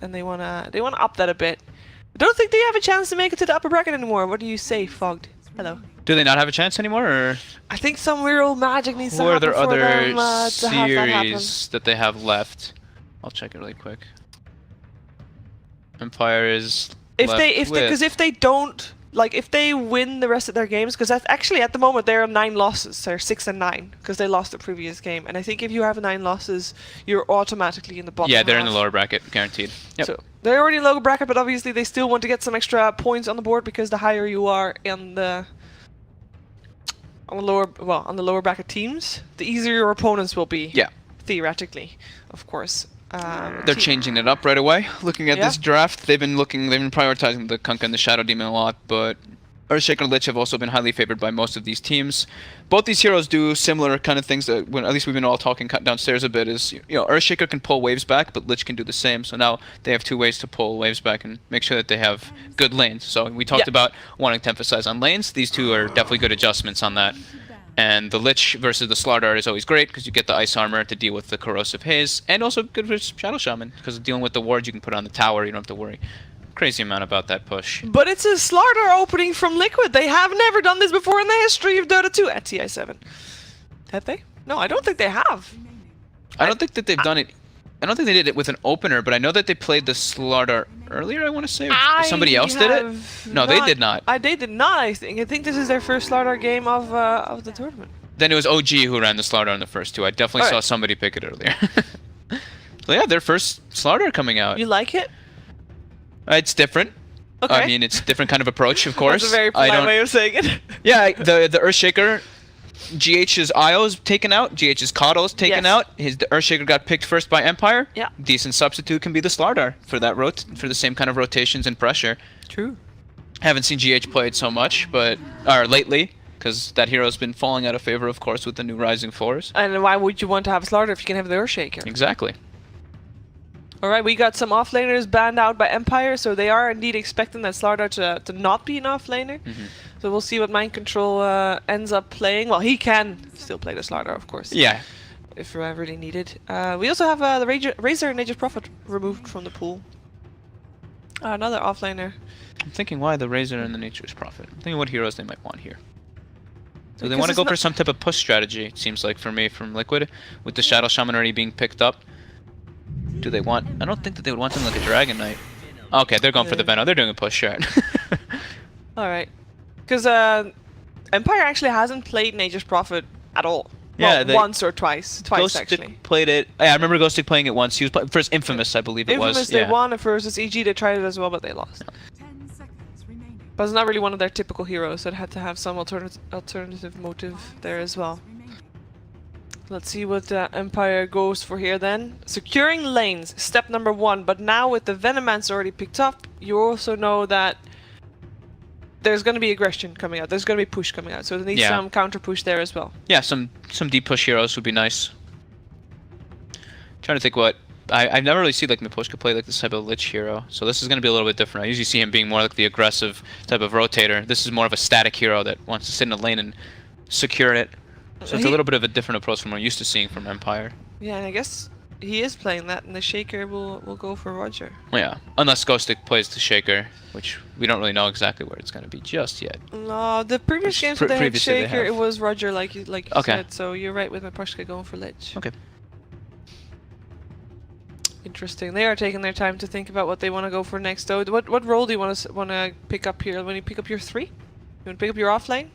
and they wanna up that a bit. I don't think they have a chance to make it to the upper bracket anymore. What do you say, Fogged? Hello. Do they not have a chance anymore, or I think some weird old magic needs to who are happen there for other them to have that happen. series that they have left? I'll check it really quick. Empire is Because if they don't, like, if they win the rest of their games, because actually at the moment they're on 9 losses, they're 6 and 9 because they lost the previous game, and I think if you have 9 losses, you're automatically in the bottom. Yeah, they're half. in the lower bracket, guaranteed. Yep. So they're already in the lower bracket, but obviously they still want to get some extra points on the board because the higher you are in the on the lower bracket teams, the easier your opponents will be. Yeah. Theoretically, of course. They're changing it up right away. Looking at this draft, they've been prioritizing the Kunkka and the Shadow Demon a lot, but Earthshaker and Lich have also been highly favored by most of these teams. Both these heroes do similar kind of things that, at least we've been all talking downstairs a bit, is, Earthshaker can pull waves back, but Lich can do the same. So now they have 2 ways to pull waves back and make sure that they have good lanes. So we talked about wanting to emphasize on lanes. These two are definitely good adjustments on that. And the Lich versus the Slardar is always great because you get the Ice Armor to deal with the Corrosive Haze, and also good with Shadow Shaman because dealing with the wards you can put on the tower, you don't have to worry crazy amount about that push. But it's a Slardar opening from Liquid. They have never done this before in the history of Dota 2 at TI7. Have they? No, I don't think they have. I don't think that they've done it. I don't think they did it with an opener, but I know that they played the Slardar earlier, I want to say. Somebody else did it? No, they did not. They did not, I think. I think this is their first Slardar game of the tournament. Then it was OG who ran the Slardar in the first 2. I definitely saw somebody pick it earlier. So yeah, their first Slardar coming out. You like it? It's different. Okay. I mean, it's a different kind of approach, of course. That's a very polite way of saying it. Yeah, the Earthshaker, GH's IO's taken out, GH's Coddle's taken out. The Earthshaker got picked first by Empire. Yeah. Decent substitute can be the Slardar for that for the same kind of rotations and pressure. True. Haven't seen GH play it so much, but lately, because that hero's been falling out of favor, of course, with the new Rising Force. And why would you want to have a Slardar if you can have the Earthshaker? Exactly. Alright, we got some offlaners banned out by Empire, so they are indeed expecting that Slardar to not be an offlaner. So we'll see what Mind Control ends up playing. Well, he can still play the Slardar, of course. Yeah. If really needed. We also have the Razor and Nature's Prophet removed from the pool. Another offlaner. I'm thinking why the Razor and the Nature's Prophet. I'm thinking what heroes they might want here. So they want to go for some type of push strategy, it seems like, for me, from Liquid, with the Shadow Shaman already being picked up. Do they want... I don't think that they would want them like a Dragon Knight. Okay, they're going for the Venom. They're doing a push strat. Alright. Because Empire actually hasn't played Nature's Prophet at all. Yeah, well, once or twice. Twice, actually. Played it. Yeah, I remember Ghostic playing it once. He was first Infamous, I believe it was. Infamous, they won. At first, it's EG. They tried it as well, but they lost. But it's not really one of their typical heroes, so it had to have some alternative motive there as well. Let's see what Empire goes for here then. Securing lanes, step number 1. But now with the Venomancer already picked up, you also know that there's going to be aggression coming out. There's going to be push coming out. So there needs some counter push there as well. Yeah, some deep push heroes would be nice. Trying to think what... I've never really seen like Miposhka play like this type of Lich hero. So this is going to be a little bit different. I usually see him being more like the aggressive type of rotator. This is more of a static hero that wants to sit in a lane and secure it. So it's a little bit of a different approach from what I'm used to seeing from Empire. Yeah, and I guess he is playing that, and the Shaker will go for Roger. Yeah, unless Ghostic plays the Shaker, which we don't really know exactly where it's going to be just yet. No, the previous games with the Shaker, it was Roger, like you said. So you're right with Miposhka going for Lich. Okay. Interesting. They are taking their time to think about what they want to go for next, though. What role do you want to pick up here? When you pick up your 3, you want to pick up your offlane?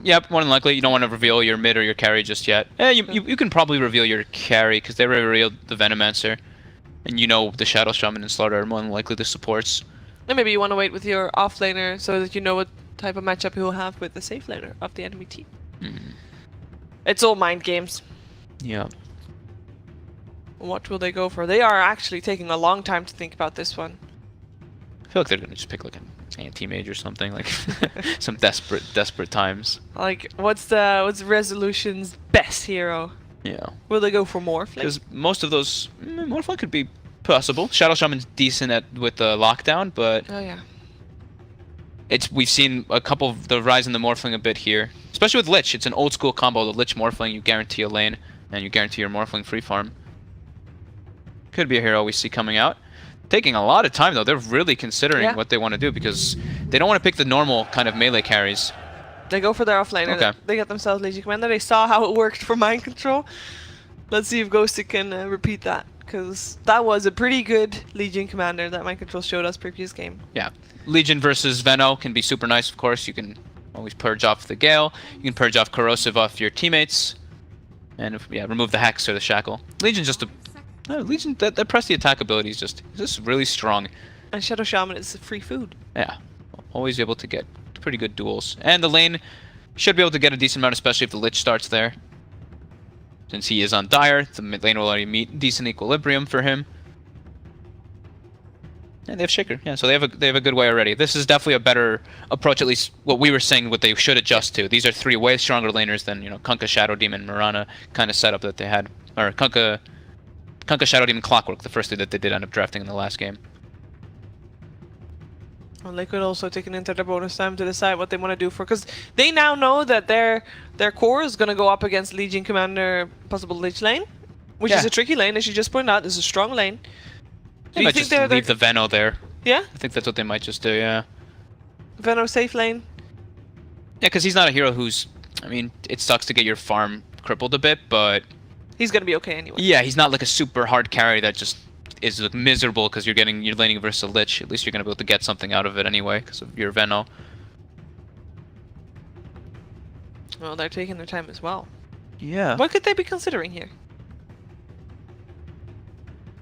Yep, more than likely. You don't want to reveal your mid or your carry just yet. You can probably reveal your carry, because they revealed the Venomancer. And you know the Shadow Shaman and Slardar are more than likely the supports. And maybe you want to wait with your offlaner so that you know what type of matchup you'll have with the safe laner of the enemy team. It's all mind games. Yeah. What will they go for? They are actually taking a long time to think about this one. I feel like they're going to just pick like an anti-mage or something, like some desperate times. Like, what's Resolution's best hero? Yeah. Will they go for Morphling? Because most of those... Morphling could be possible. Shadow Shaman's decent with the lockdown, but... Oh, yeah. We've seen a couple of the rise in the Morphling a bit here. Especially with Lich. It's an old school combo. The Lich Morphling, you guarantee a lane, and you guarantee your Morphling free farm. Could be a hero we see coming out. taking a lot of time though. They're really considering what they want to do because they don't want to pick the normal kind of melee carries. They go for their offlaner. Okay. They get themselves Legion Commander. They saw how it worked for Mind Control. Let's see if Ghosted can repeat that, because that was a pretty good Legion Commander that Mind Control showed us previous game. Yeah. Legion versus Veno can be super nice, of course. You can always purge off the Gale. You can purge off Corrosive off your teammates. And remove the Hex or the Shackle. Legion's just a... Legion, that press the attack ability is just really strong. And Shadow Shaman is free food. Yeah. Always able to get pretty good duels. And the lane should be able to get a decent amount, especially if the Lich starts there. Since he is on Dire, the mid lane will already meet decent equilibrium for him. And they have Shaker, yeah, so they have a good way already. This is definitely a better approach, at least what we were saying, what they should adjust to. These are 3 way stronger laners than, Kunkka, Shadow Demon, Mirana kind of setup that they had. Or Kunkka, Shadow Demon, Clockwork, the first thing that they did end up drafting in the last game. Well, Liquid also taking into their bonus time to decide what they want to do for, because they now know that their core is going to go up against Legion Commander, possible Lich lane, which is a tricky lane, as you just pointed out. This is a strong lane. They might just leave the Veno there. Yeah? I think that's what they might just do, yeah. Veno safe lane? Yeah, because he's not a hero who's... I mean, it sucks to get your farm crippled a bit, but... He's going to be okay anyway. Yeah, he's not like a super hard carry that just is miserable because you're laning versus a Lich. At least you're going to be able to get something out of it anyway because of your Veno. Well, they're taking their time as well. Yeah. What could they be considering here?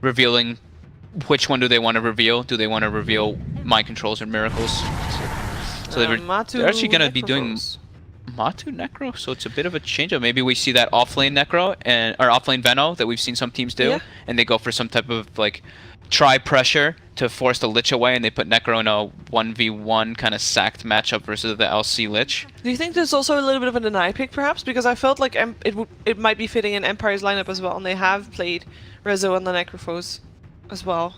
Revealing... Which one do they want to reveal? Do they want to reveal Mind Controls or Miracles? So they're actually going to be doing Matu Necro, so it's a bit of a change up. Maybe we see that offlane Necro or offlane Veno that we've seen some teams do, and they go for some type of like try pressure to force the Lich away, and they put Necro in a 1v1 kind of sacked matchup versus the LC Lich. Do you think there's also a little bit of a deny pick perhaps? Because I felt like it might be fitting in Empire's lineup as well, and they have played Rezo and the Necrophos as well.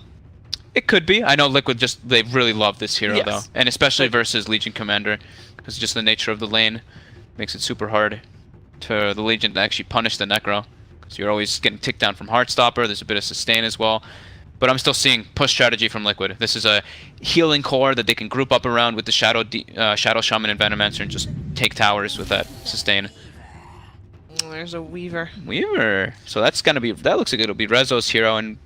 It could be. I know Liquid they really love this hero though, and especially versus Legion Commander, because just the nature of the lane makes it super hard for the Legion to actually punish the Necro, because you're always getting ticked down from Heartstopper. There's a bit of sustain as well, but I'm still seeing push strategy from Liquid. This is a healing core that they can group up around with the Shadow Shaman and Venomancer and just take towers with that sustain. There's a Weaver. So that's gonna be, that looks like it'll be Rezo's hero, and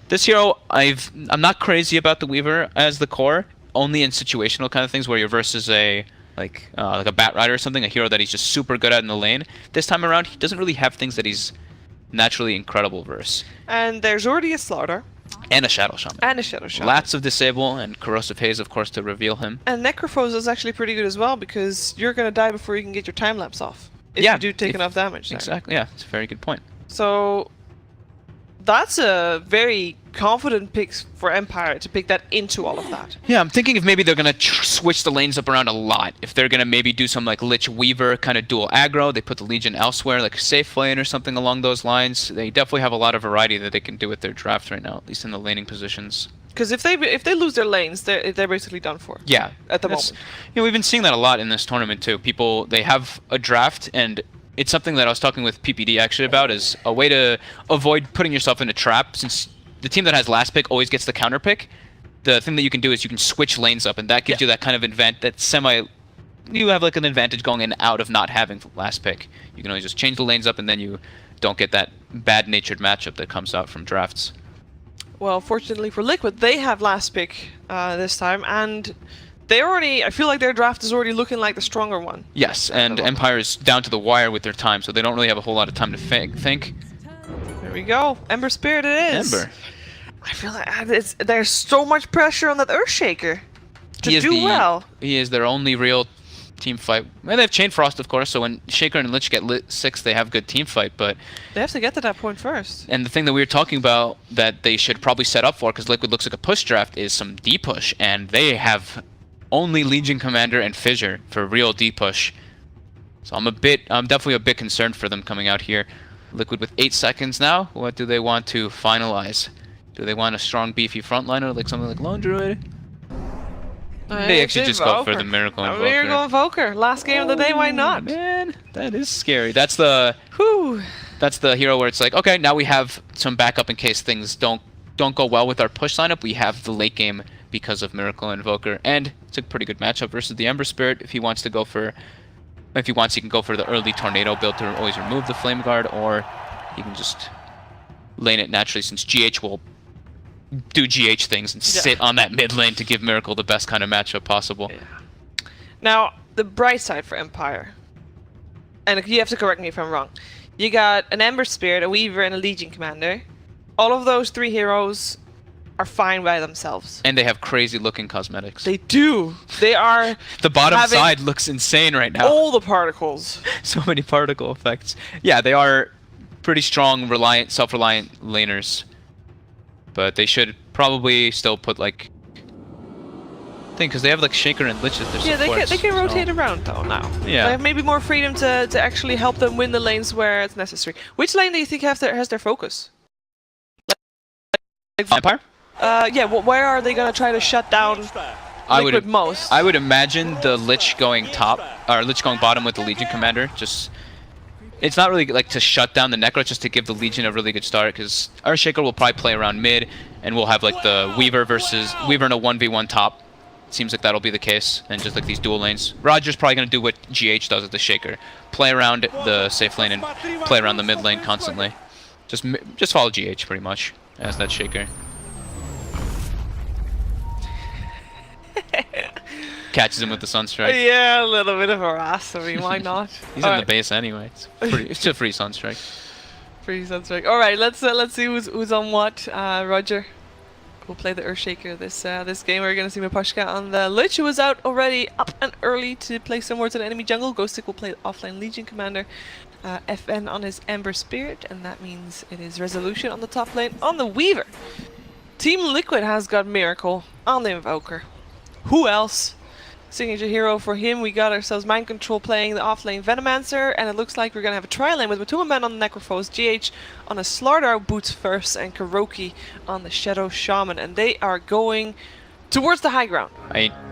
this hero, I'm not crazy about the Weaver as the core, only in situational kind of things where you're versus a like a Bat Rider or something, a hero that he's just super good at in the lane. This time around, he doesn't really have things that he's naturally incredible versus. And there's already a Slaughter. And a Shadow Shaman. Lots of Disable and Corrosive Haze, of course, to reveal him. And Necrophos is actually pretty good as well, because you're going to die before you can get your time lapse off. If you do take enough damage there. Exactly, yeah. It's a very good point. So that's a very confident pick for Empire to pick that into all of that. Yeah, I'm thinking if maybe they're going to switch the lanes up around a lot. If they're going to maybe do some like Lich Weaver kind of dual aggro, they put the Legion elsewhere, like a safe lane or something along those lines. They definitely have a lot of variety that they can do with their draft right now, at least in the laning positions. Because if they lose their lanes, they're basically done for. Yeah, at the moment. We've been seeing that a lot in this tournament too. People, they have a draft, and it's something that I was talking with PPD actually about, is a way to avoid putting yourself in a trap. Since the team that has last pick always gets the counter pick, the thing that you can do is you can switch lanes up, and that gives you that kind of you have like an advantage going in and out of not having the last pick. You can always just change the lanes up, and then you don't get that bad-natured matchup that comes out from drafts. Well, fortunately for Liquid, they have last pick this time, and I feel like their draft is already looking like the stronger one. Yes, and Empire is down to the wire with their time, so they don't really have a whole lot of time to think. There we go. Ember Spirit it is. Ember. I feel like there's so much pressure on that Earthshaker to do well. He is their only real team fight. Well, they have Chain Frost, of course, so when Shaker and Lich get lit 6, they have good team fight, but they have to get to that point first. And the thing that we were talking about that they should probably set up for, because Liquid looks like a push draft, is some D-push, and they have only Legion Commander and Fissure for real D-push. So I'm definitely a bit concerned for them coming out here. Liquid with 8 seconds now. What do they want to finalize? Do they want a strong, beefy frontliner like something like Lone Druid? They actually just go for the Miracle Invoker. Miracle Invoker. Last game of the day, why not? Man, that is scary. That's the hero where it's like, okay, now we have some backup in case things don't don't go well with our push lineup, we have the late game because of Miracle and Invoker. And it's a pretty good matchup versus the Ember Spirit. If he wants to go for... If he wants, he can go for the early Tornado build to always remove the Flame Guard, or he can just lane it naturally, since GH will do GH things and sit on that mid lane to give Miracle the best kind of matchup possible. Yeah. Now, the bright side for Empire, and you have to correct me if I'm wrong, you got an Ember Spirit, a Weaver, and a Legion Commander. All of those 3 heroes are fine by themselves. And they have crazy looking cosmetics. They do. They are... The bottom side looks insane right now. All the particles. So many particle effects. Yeah, they are pretty strong, self-reliant laners. But they should probably still put like... because they have like Shaker and Lich as their supports. Yeah, they can rotate around though now. Yeah. They have maybe more freedom to actually help them win the lanes where it's necessary. Which lane do you think has their focus? Empire? Yeah, where are they gonna try to shut down Liquid most? I would imagine the Lich going top, or Lich going bottom with the Legion Commander. Just, it's not really like to shut down the Necro, just to give the Legion a really good start, because Earthshaker will probably play around mid, and we'll have like the Weaver in a 1v1 top. Seems like that'll be the case, and just like these dual lanes. Roger's probably gonna do what GH does with the Shaker. Play around the safe lane and play around the mid lane constantly. Just follow GH pretty much as that Shaker. Catches him with the Sunstrike. Yeah, a little bit of harass. I mean, why not? He's in the base anyway. It's a free Sunstrike. Free Sunstrike. All right, let's see who's on what. Roger will play the Earthshaker this game. We're gonna see Mapushka on the Lich, who was out already up and early to play some wards in enemy jungle. Ghostic will play the offline Legion Commander. FN on his Ember Spirit, and that means it is Resolution on the top lane. On the Weaver, Team Liquid has got Miracle on the Invoker. Who else? Signature hero for him. We got ourselves Mind Control playing the offlane Venomancer, and it looks like we're gonna have a tri-lane with Matuma Man on the Necrophos, GH on a Slardar Boots first, and Kuroki on the Shadow Shaman, and they are going towards the high ground.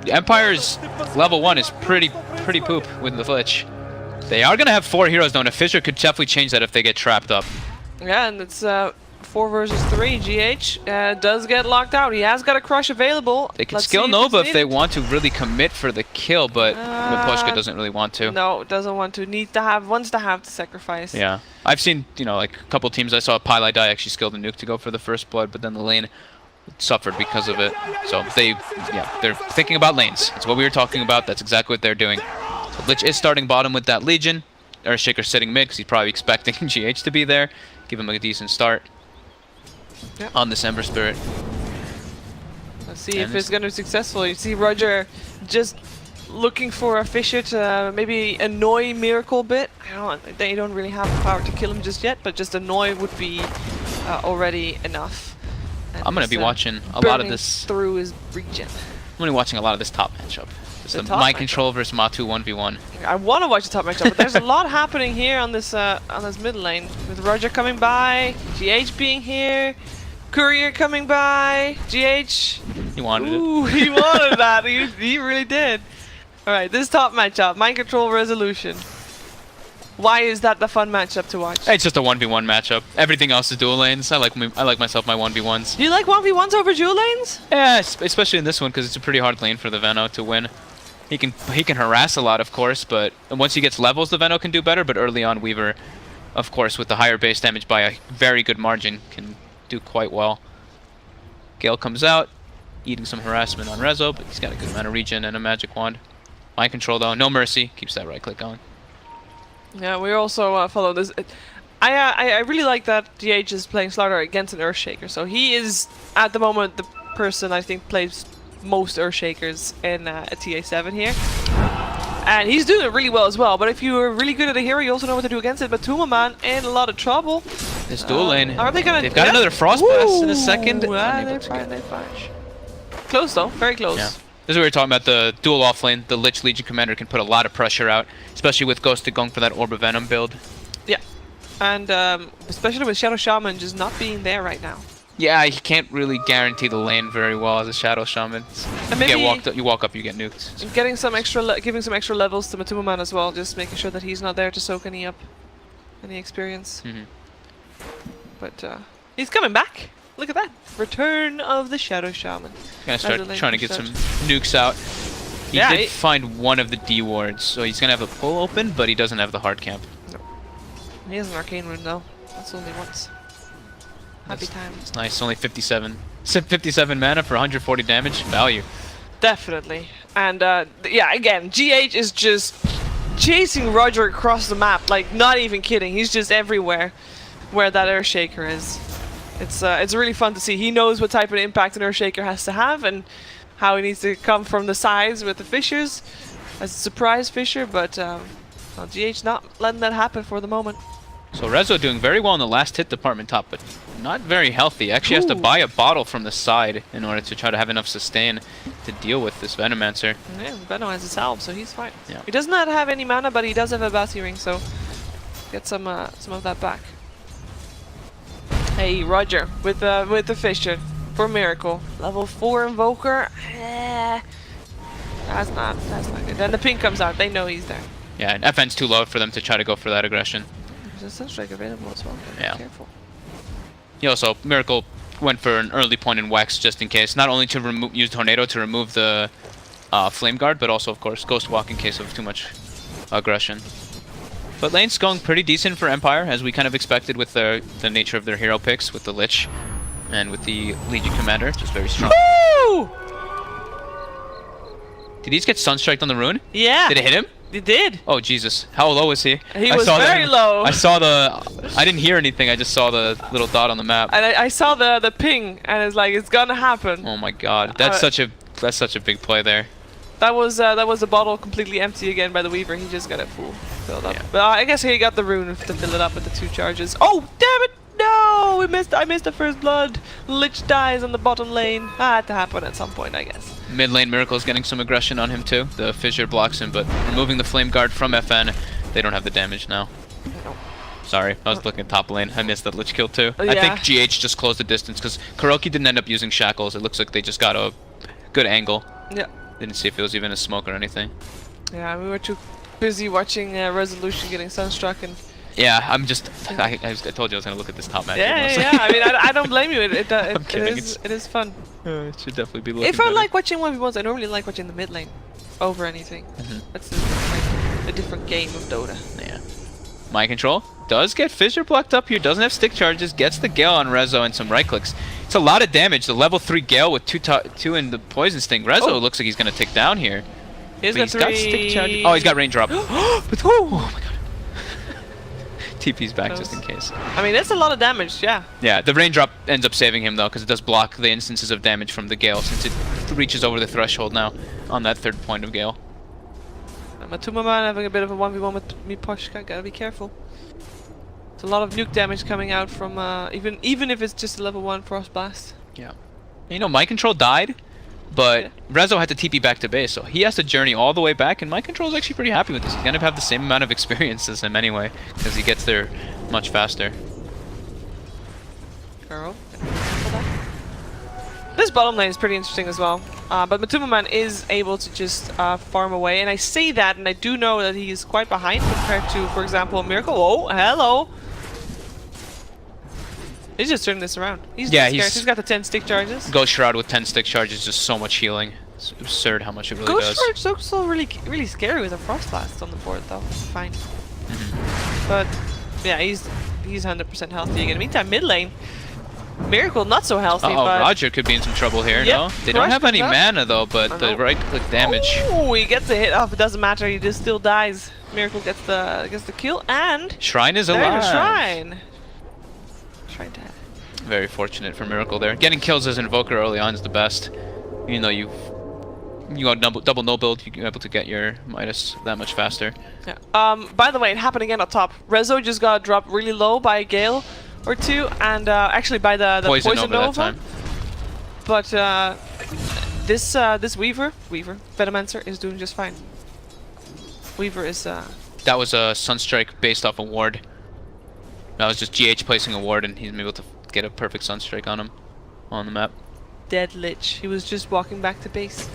Empire's level 1 is pretty poop with the Lich. They are gonna have 4 heroes though, and a Fissure could definitely change that if they get trapped up. Yeah, and it's 4 versus 3. GH does get locked out. He has got a crush available. They can skill Nova if they want to really commit for the kill, but Mapushka doesn't really want to. No, doesn't want to. Wants to have the sacrifice. Yeah. I've seen, like a couple teams. I saw Pylai Die actually skilled the nuke to go for the first blood, but then the lane suffered because of it. So they're thinking about lanes. That's what we were talking about. That's exactly what they're doing. So Lich is starting bottom with that Legion. Earthshaker sitting mid because he's probably expecting GH to be there. Give him a decent start. Yep. On this Ember Spirit. Let's see if it's going to be successful. You see Roger just looking for a Fissure to maybe annoy Miracle a bit. They don't really have the power to kill him just yet, but just annoy would be already enough. And I'm going to be watching a lot of this through his regen. I'm going to be watching a lot of this top matchup. Just the Mind Control versus Matu 1v1. I want to watch the top matchup, but there's a lot happening here on this mid lane, with Roger coming by, GH being here, Courier coming by, GH. He wanted it. He wanted that. He really did. All right, this top matchup, Mind Control Resolution. Why is that the fun matchup to watch? It's just a 1v1 matchup. Everything else is dual lanes. I like myself my 1v1s. You like 1v1s over dual lanes? Yeah, especially in this one because it's a pretty hard lane for the Veno to win. He can harass a lot, of course, but once he gets levels, the Veno can do better. But early on, Weaver, of course, with the higher base damage by a very good margin, can do quite well. Gale comes out, eating some harassment on Rezo, but he's got a good amount of regen and a magic wand. Mind Control, though, no mercy. Keeps that right click going. Yeah, we also follow this. I really like that GH is playing Slardar against an Earthshaker. So he is, at the moment, the person I think plays most Earthshakers in a TI7 here. And he's doing it really well as well. But if you're really good at a hero, you also know what to do against it. But Matuma Man in a lot of trouble. This dual lane. Are they gonna? They've got another Frost Pass in a second. They're fine. Close though, very close. Yeah. This is what we were talking about, the dual offlane. The Lich Legion Commander can put a lot of pressure out, especially with Ghosted going for that Orb of Venom build. Yeah, and especially with Shadow Shaman just not being there right now. Yeah, he can't really guarantee the lane very well as a Shadow Shaman. And maybe you walk up, you get nuked. Getting some extra, giving some extra levels to Matuma Man as well, just making sure that he's not there to soak any experience. But he's coming back. look at that. Return of the Shadow Shaman. Gonna start As a trying to get start. some nukes out. He Yeah, did find one of the D wards, so he's gonna have the pull open, but he doesn't have the hard camp. He has an arcane rune though. That's only once. Happy times. It's nice, only 57. 57 mana for 140 damage. Value. Definitely. And yeah, again, GH is just chasing Roger across the map, like not even kidding. He's just everywhere where that Earthshaker is. It's really fun to see. He knows what type of impact an Earthshaker has to have and how he needs to come from the sides with the fissures as a surprise fissure, but well, GH not letting that happen for the moment. So Rezo doing very well in the last hit department top, but not very healthy. Actually has to buy a bottle from the side in order to try to have enough sustain to deal with this Venomancer. Yeah, Venom has his salve, so he's fine. Yeah. He does not have any mana, but he does have a bounty ring, so get some of that back. Hey, Roger, with the Fissure for Miracle. Level 4 Invoker. That's not good. Then the ping comes out, they know he's there. Yeah, and FN's too low for them to try to go for that aggression. There's a Sunstrike available as well. Yeah. Be careful. He also, Miracle went for an early point in Wex just in case. Not only to use Tornado to remove the Flame Guard, but also, of course, Ghost Walk in case of too much aggression. But lane's going pretty decent for Empire, as we kind of expected with the nature of their hero picks, with the Lich and with the Legion Commander, just very strong. Woo! Did he just get Sunstriked on the rune? Yeah. Did it hit him? It did. Oh, Jesus. How low is he? He was very low. I saw I didn't hear anything, I just saw the little dot on the map. And I saw the ping, and it's like, it's gonna happen. Oh my god. That's such a big play there. That was the bottle completely empty again by the Weaver. He just got it full filled up. Yeah. But I guess he got the rune to fill it up with the 2 charges. Oh, damn it! No! I missed the first blood. Lich dies on the bottom lane. Had to happen at some point, I guess. Mid lane Miracle is getting some aggression on him too. The Fissure blocks him, but removing the Flame Guard from FN, they don't have the damage now. No. Sorry, I was looking at top lane. I missed that Lich kill too. Yeah. I think GH just closed the distance because Kuroki didn't end up using Shackles. It looks like they just got a good angle. Yeah. Didn't see if it was even a smoke or anything. Yeah, we were too busy watching Resolution getting sunstruck and... Yeah, I told you I was going to look at this top match. Yeah. I mean, I don't blame you. It kidding, is fun. It should definitely be looking If I better. like watching 1v1s, I normally like watching the mid lane over anything. That's a different game of Dota. Yeah. Mind Control does get Fissure blocked up here, doesn't have stick charges, gets the Gale on Rezo and some right clicks. It's a lot of damage. The level 3 Gale with 2 in the Poison Sting. Rezo looks like he's going to tick down here. He's But got stick charges. Oh, he's got Raindrop. Oh my god. TP's back just in case. I mean, that's a lot of damage, yeah. Yeah, the Raindrop ends up saving him though, because it does block the instances of damage from the Gale, since it reaches over the threshold now on that 3rd point of Gale. Matuma Man having a bit of a 1v1 with Miposhka, gotta be careful. It's a lot of nuke damage coming out from, even if it's just a level 1 Frost Blast. Yeah. You know, Mind Control died, but Rezo had to TP back to base, so he has to journey all the way back, and Mind Control is actually pretty happy with this. He's gonna have the same amount of experience as him anyway, because he gets there much faster. Girl. This bottom lane is pretty interesting as well, but Matuma Man is able to just farm away, and I say that, and I do know that he is quite behind compared to, for example, Miracle. Oh, hello! He's just turning this around. He's he's got the 10 stick charges. Ghost Shroud with 10 stick charges, just so much healing. It's absurd how much it really does. Ghost Shroud's so really scary with a Frost Blast on the board though. Fine. But yeah, he's 100% healthy again. In the meantime, mid lane, Miracle not so healthy. But Roger could be in some trouble here, no? They don't have any mana though, but the right click damage. Oh, he gets a hit off. It doesn't matter. He just still dies. Miracle gets the kill, and Shrine is there's alive. a shrine. Shrine dead. Very fortunate for Miracle there. Getting kills as Invoker early on is the best. You know, you got double no build, you're able to get your Midas that much faster. Yeah. By the way, it happened again up top. Rezo just got dropped really low by a Gale or 2, and actually by the Poison Nova. That time. But this Weaver, Venomancer is doing just fine. Weaver is That was a Sunstrike based off a ward. That was just GH placing a ward, and he's able to get a perfect Sunstrike on him on the map. Dead Lich. He was just walking back to base.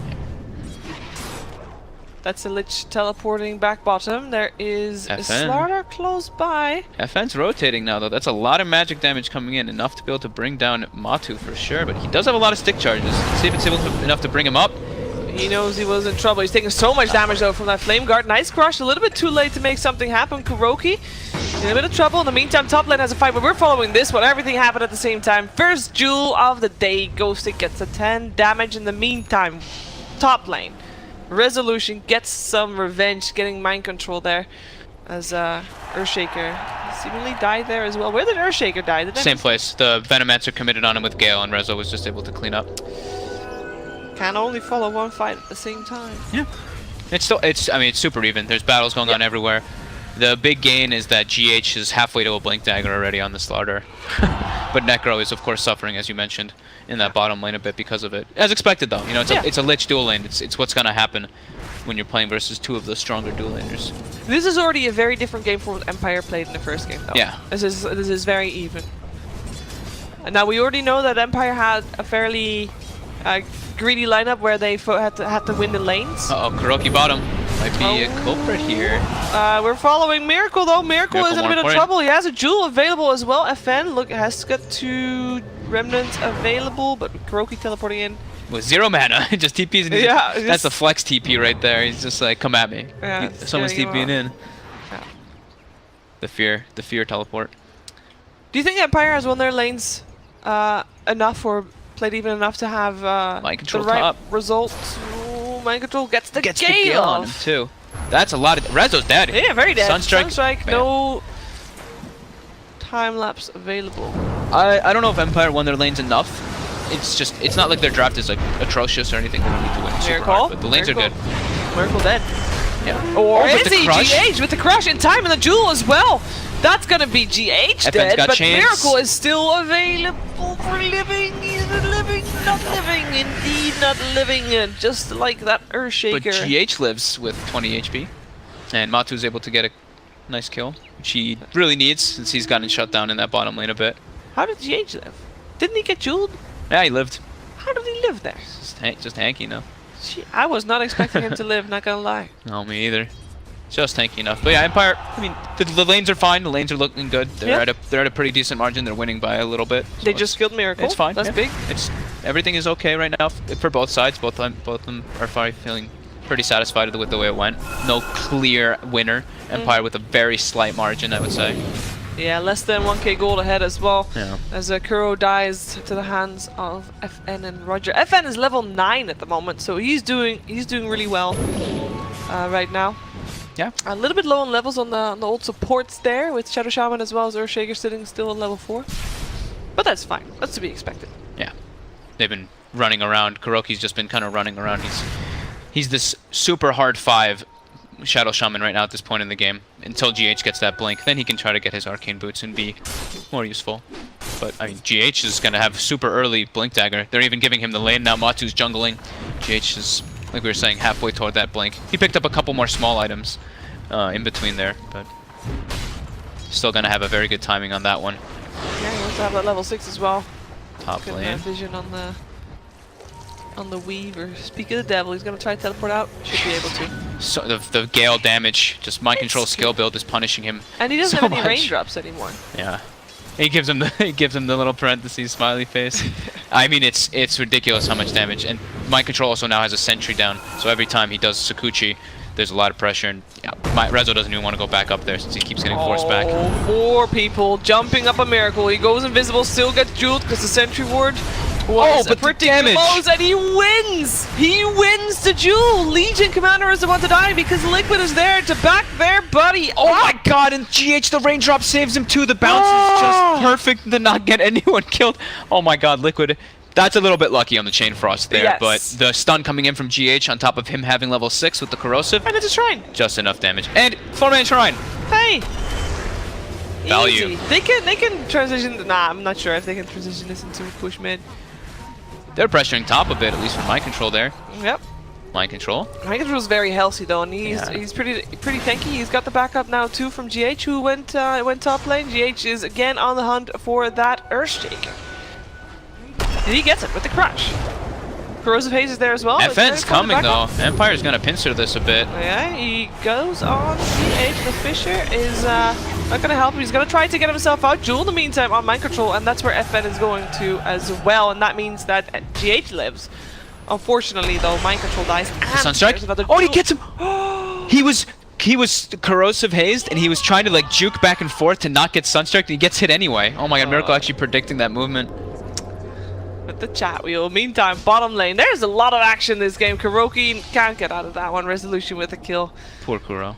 That's a Lich teleporting back bottom. There is a Slaughter close by. FN's rotating now, though. That's a lot of magic damage coming in. Enough to be able to bring down Matu for sure. But he does have a lot of stick charges. Let's see if it's enough to bring him up. He knows he was in trouble. He's taking so much damage, though, from that Flame Guard. Nice crush. A little bit too late to make something happen. Kuroki in a bit of trouble. In the meantime, top lane has a fight, but we're following this one. Everything happened at the same time. First jewel of the day. Ghosted gets a 10 damage in the meantime. Top lane. Resolution gets some revenge, getting mind control there as Earthshaker seemingly died there as well. Where did Earthshaker die? Same place. The Venomancer committed on him with Gale, and Rezo was just able to clean up. Can only follow one fight at the same time. Yeah. I mean, it's super even. There's battles going on everywhere. The big gain is that GH is halfway to a Blink Dagger already on the Slaughter. But Necro is, of course, suffering, as you mentioned, in that bottom lane a bit because of it. As expected, though. You know, it's a Lich dual lane. It's what's going to happen when you're playing versus two of the stronger dual laners. This is already a very different game from what Empire played in the first game, though. Yeah. This is very even. And now we already know that Empire had a fairly greedy lineup where they had to win the lanes. Uh-oh, Kuroki bottom. Might be a culprit here. We're following Miracle, though. Miracle is in a bit of trouble. He has a jewel available as well. FN has got 2 remnants available, but Kuroki teleporting in. With 0 mana, just TPs. And that's a flex TP right there. He's just like, come at me. Yeah, someone's TPing in. Yeah. The fear teleport. Do you think Empire has won their lanes enough or played even enough to have Mind control the right top. result? Ooh, Mind control gets the Gets Gale the Gale on him too. That's a lot of. Rezo's dead. Yeah, very dead. Sunstrike. No time lapse available. I don't know if Empire won their lanes enough. It's not like their draft is like atrocious or anything. They don't need to win super hard, but the lanes are good. Miracle dead. Yeah. Or is he GH with the crush in time and the jewel as well? That's gonna be GH dead, but chance. Miracle is still available for living. He's living, not living, indeed not living, just like that Earthshaker. But GH lives with 20 HP, and Matu's able to get a nice kill, which he really needs since he's gotten shut down in that bottom lane a bit. How did GH live? Didn't he get jeweled? Yeah, he lived. How did he live there? Just tanky enough. I was not expecting him to live, not gonna lie. No, me either. Just tanky enough. But yeah, Empire, I mean, the lanes are fine. The lanes are looking good. They're at a pretty decent margin. They're winning by a little bit. So they just killed Miracle. It's fine. That's big. Everything is okay right now for both sides. Both of them are feeling pretty satisfied with the way it went. No clear winner. Empire with a very slight margin, I would say. Yeah, less than 1k gold ahead as well. Yeah. As Kuro dies to the hands of FN and Roger. FN is level 9 at the moment, so he's doing really well right now. Yeah. A little bit low on levels on the old supports there, with Shadow Shaman as well as Earthshaker sitting still on level 4. But that's fine. That's to be expected. Yeah. They've been running around. Kuroki's just been kind of running around. He's this super hard 5 Shadow Shaman right now at this point in the game. Until GH gets that blink, then he can try to get his Arcane Boots and be more useful. But, I mean, GH is going to have super early Blink Dagger. They're even giving him the lane now. Matu's jungling. GH is, like we were saying, halfway toward that blink. He picked up a couple more small items in between there, but still going to have a very good timing on that one. Yeah, he wants to have that level 6 as well. Top lane. Vision on the weave, or speak of the devil, he's gonna try to teleport out. Should be able to. So the Gale damage, just mind control skill build is punishing him. And he doesn't so have any much. raindrops anymore. Yeah, he gives him the little parentheses smiley face. I mean, it's ridiculous how much damage. And mind control also now has a sentry down, so every time he does Sakuchi, there's a lot of pressure. And yeah, Rezo doesn't even want to go back up there since he keeps getting forced back. 4 people jumping up a Miracle. He goes invisible, still gets jeweled because the sentry ward was pretty close, and he wins! He wins the duel! Legion Commander is about to die because Liquid is there to back their buddy. Oh my god, and GH, the raindrop saves him too. The bounce is just perfect to not get anyone killed. Oh my god, Liquid. That's a little bit lucky on the Chain Frost there, but the stun coming in from GH on top of him having level 6 with the Corrosive. And it's a Shrine. Just enough damage. And 4-man Shrine. Hey! Value. Easy. They can transition. Nah, I'm not sure if they can transition this into push mid. They're pressuring top a bit, at least with mind control there. Yep. Mind control. Mind control is very healthy though, and he's pretty tanky. He's got the backup now too from GH, who went top lane. GH is again on the hunt for that Earthshaker. And he gets it with the crush. Corrosive Haze is there as well. FN's coming though. Empire's gonna pincer this a bit. Yeah, he goes on GH. The Fisher is not gonna help him. He's gonna try to get himself out. Jewel in the meantime on mind control, and that's where FN is going to as well. And that means that GH lives. Unfortunately though, mind control dies. And Sunstrike. Oh, he gets him! He was corrosive hazed, and he was trying to like juke back and forth to not get Sunstrike, and he gets hit anyway. Oh my god, Miracle actually predicting that movement. With the chat wheel. Meantime, bottom lane. There's a lot of action this game. Kuroki can't get out of that one. Resolution with a kill. Poor Kuro.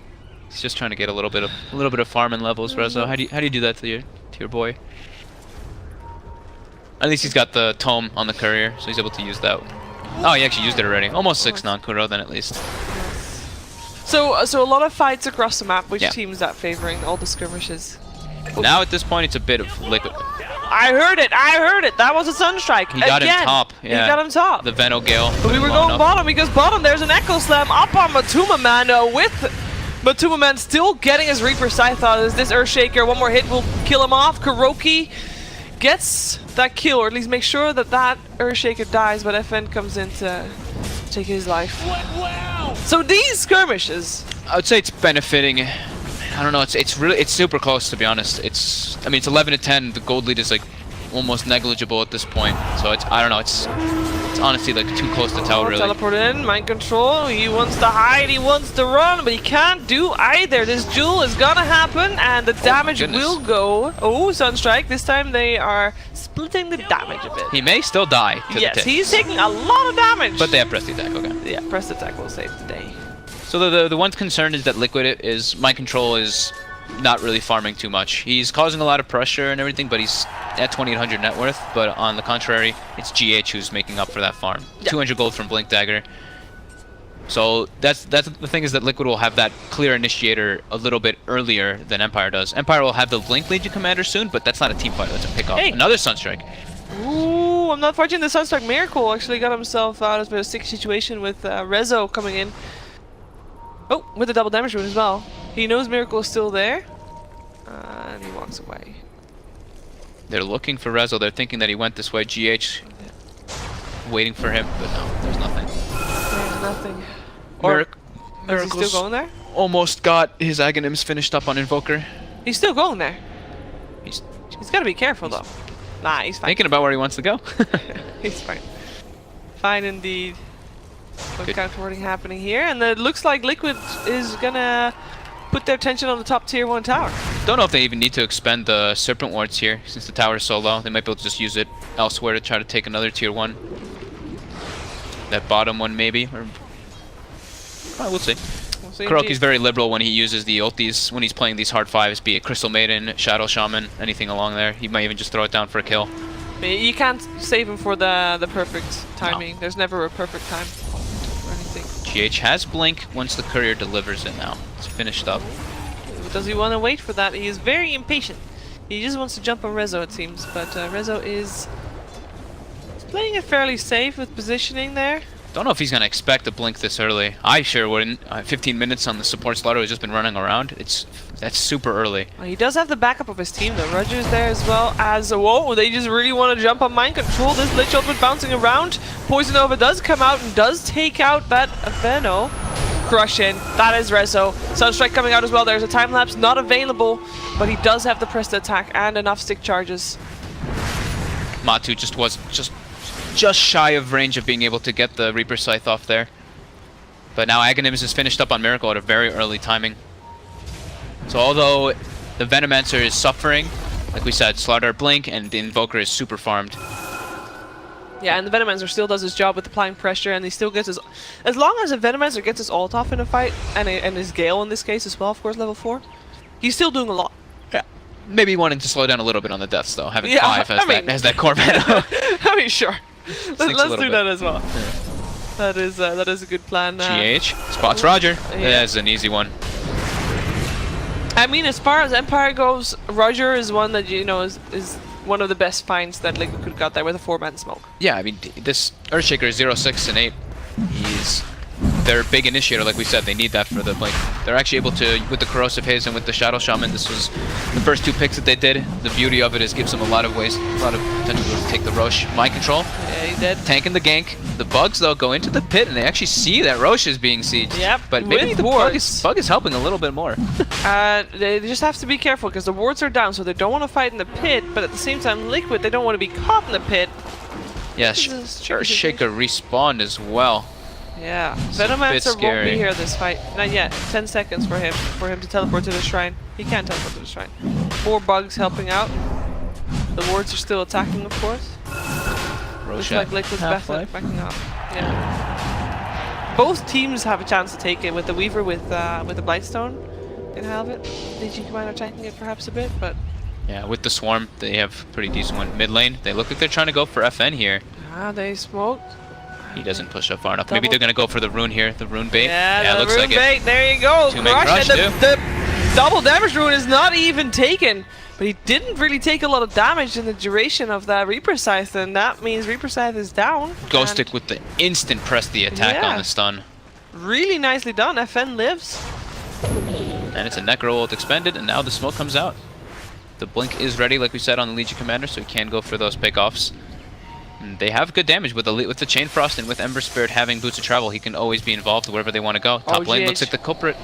He's just trying to get a little bit of farming levels, Rezo. How do you do that to your boy? At least he's got the tome on the courier, so he's able to use that. Oh, he actually used it already. Almost 6 non-Kuro then at least. So a lot of fights across the map. Which team is that favoring? All the skirmishes. Now at this point, it's a bit of Liquid. I heard it. That was a Sunstrike. He got him top. Yeah. He got him top. The Veno Gale. But we were going bottom because bottom there's an Echo Slam up on Matuma Man with Matuma Man still getting his Reaper Scythe out as this Earthshaker. One more hit will kill him off. Kuroki gets that kill, or at least make sure that that Earthshaker dies, but FN comes in to take his life. Wow. So these skirmishes, I would say it's benefiting. I don't know. It's super close, to be honest. I mean, it's 11 to 10. The gold lead is like almost negligible at this point. So I don't know. It's honestly like too close to tell, really. Teleport in, mind control. He wants to hide, he wants to run, but he can't do either. This duel is gonna happen, and the damage will go. Oh, Sunstrike. This time they are splitting the damage a bit. He may still die. Yes, he's taking a lot of damage. But they have pressed attack. Okay. Yeah, pressed attack will save the day. So the one concern is that Liquid is mind control is not really farming too much. He's causing a lot of pressure and everything, but he's at 2,800 net worth. But on the contrary, it's GH who's making up for that farm. 200 gold from Blink Dagger. So that's the thing, is that Liquid will have that clear initiator a little bit earlier than Empire does. Empire will have the Blink Legion Commander soon, but that's not a team fight. That's a pickup. Hey. Another Sunstrike. Ooh, I'm not fortunate. The Sunstrike Miracle actually got himself out of a sick situation with Rezo coming in. Oh, with the double damage rune as well. He knows Miracle is still there. And he walks away. They're looking for Rezo. They're thinking that he went this way. GH waiting for him, but no, there's nothing. There's nothing. Or is he still going there? Almost got his Aghanims finished up on Invoker. He's still going there. He's got to be careful though. Nah, he's fine. Thinking about where he wants to go. He's fine. Fine indeed. Good counterwarding happening here, and it looks like Liquid is gonna put their attention on the top tier 1 tower. Don't know if they even need to expend the Serpent Wards here, since the tower is so low. They might be able to just use it elsewhere to try to take another tier 1. That bottom one maybe, or we'll see. Kuroki's very liberal when he uses the ultis, when he's playing these hard 5s, be it Crystal Maiden, Shadow Shaman, anything along there. He might even just throw it down for a kill. You can't save him for the perfect timing. No. There's never a perfect time. GH has Blink once the courier delivers it now. It's finished up. Does he want to wait for that? He is very impatient. He just wants to jump on Rezo, it seems. But Rezo is playing it fairly safe with positioning there. Don't know if he's going to expect a Blink this early. I sure wouldn't. 15 minutes on the support slaughter has just been running around. That's super early. Well, he does have the backup of his team though. Roger's there as well as... Whoa, they just really want to jump on mind control. This Lich Ultimate bouncing around. Poison Nova does come out and does take out that Veno. Crush in. That is Rezo. Sunstrike coming out as well. There's a time lapse not available, but he does have the pressed attack and enough stick charges. Matu just shy of range of being able to get the Reaper Scythe off there. But now Aghanims is finished up on Miracle at a very early timing. So although the Venomancer is suffering, like we said, Slaughter Blink and the Invoker is super farmed. Yeah, and the Venomancer still does his job with applying pressure, and he still gets his... As long as the Venomancer gets his ult off in a fight, and his Gale in this case as well, of course, level 4, he's still doing a lot. Yeah. Maybe wanting to slow down a little bit on the deaths though, having 5 as that core Veno. I mean, sure. Let's do that as well. Yeah. That is a good plan. GH spots Roger. Yeah. That's an easy one. I mean, as far as Empire goes, Roger is one that is one of the best finds that Liquid could got there with a 4-man smoke. Yeah, I mean this Earthshaker is 0, 6, and 8. He's their big initiator, like we said, they need that for the Blink. They're actually able to, with the Corrosive Haze and with the Shadow Shaman, this was the first 2 picks that they did. The beauty of it is gives them a lot of ways, a lot of potential to take the Roche. Mind control. Yeah, he did. Tanking the gank. The bugs, though, go into the pit, and they actually see that Roche is being sieged. Yep. But maybe the bug is helping a little bit more. They just have to be careful, because the wards are down, so they don't want to fight in the pit, but at the same time, Liquid, they don't want to be caught in the pit. Yeah, sure, Shaker respawned as well. Yeah, Venomancer won't be here this fight. Not yet. 10 seconds for him to teleport to the shrine. He can't teleport to the shrine. 4 bugs helping out. The wards are still attacking, of course. Looks like Liquid's backing up. Yeah. Both teams have a chance to take it with the Weaver with the Blightstone. Can have it. DG Commander tanking it perhaps a bit, but yeah, with the Swarm, they have pretty decent one. Mid lane, they look like they're trying to go for FN here. Ah, they smoked. He doesn't push up far enough. Maybe they're gonna go for the rune here, the rune bait. Yeah, the looks rune like bait. it. There you go. Crush, and the double damage rune is not even taken, but he didn't really take a lot of damage in the duration of that Reaper Scythe, and that means Reaper Scythe is down. Ghostic with the instant press the attack on the stun. Really nicely done. FN lives. And it's a Necro ult expended, and now the smoke comes out. The Blink is ready, like we said, on the Legion Commander, so he can go for those pickoffs. And they have good damage with the Chain Frost and with Ember Spirit having Boots of Travel. He can always be involved wherever they want to go. Top lane looks like the culprit.